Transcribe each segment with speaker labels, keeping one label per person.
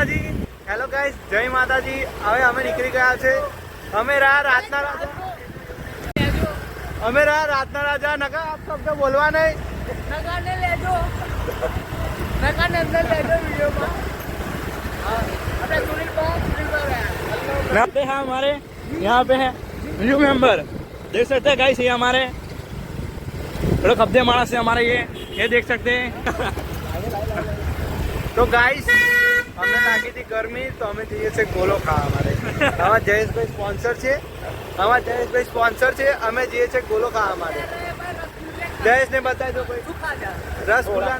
Speaker 1: માતાજી. Hello guys, જય માતાજી. હવે અમે નીકળી ગયા છે. અમે રહ્યા રાતના રાજા. નકા આપ શબ્દ બોલવા નહીં.
Speaker 2: નગાને લેજો. નગાને અંદર લેજો વિડીયોમાં. આપણે સુनील पे
Speaker 3: हैं हमारे यहाँ पे है न्यू मेंबर देख सकते हैं गाइस, ये हमारे बड़े कब्जे माणस से हमारे ये देख सकते हैं.
Speaker 1: તો ગાઈસ અમને લાગી હતી ગરમી તો અમે જઈએ છીએ ગોલો ખાવા માટે. અમારા જયેશભાઈ સ્પોન્સર છે. અમે જઈએ છીએ ગોલો ખાવા માટે. જયેશને બતાવી દો કોઈ રસગુલ્લા.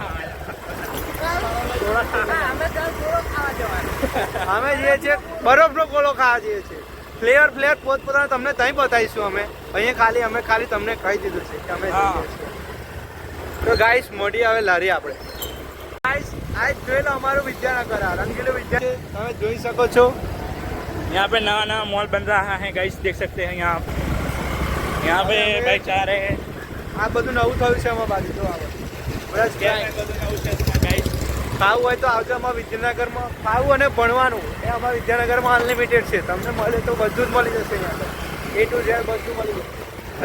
Speaker 1: અમે જઈએ છીએ બરફનો ગોલો ખાવા જઈએ છીએ. ફ્લેવર પોતપોતાના તમને ત્યાં બતાવીશું. અમે અહીંયા ખાલી તમને કહી દીધું છે કે અમે જઈએ છીએ. તો ગાઈસ મોડી આવે લારી આપણે. ગાઈસ આજ જોઈ લો અમારું વિદ્યાનગર રંગીલું વિદ્યા તમે જોઈ શકો છો.
Speaker 3: यहाँ पे नया नया मॉल बन रहा है गाइस, देख सकते हैं यहाँ पे बाइक चला रहे हैं.
Speaker 1: આ બધું નવું થયું છે અમારા બાજુ. તો આવે બસ
Speaker 3: गाइस
Speaker 1: ખાવું હોય તો આવજો અમારા વિદ્યાનગરમાં. ખાવું અને ભણવાનું એ અમારા વિદ્યાનગરમાં અનલિમિટેડ છે. તમને મળે તો બધું જ મળી જશે અહીંયા તો. A to Z બધું મળી જશે.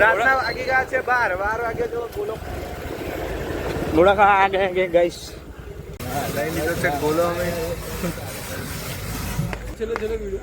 Speaker 1: રાતના વાગી ગયા છે 12 વાગે જો બોલો
Speaker 3: गोड़ा खा आ गए गाइस.
Speaker 1: લઈ લીધો છે ગોલો અમે.
Speaker 2: चलो विडियो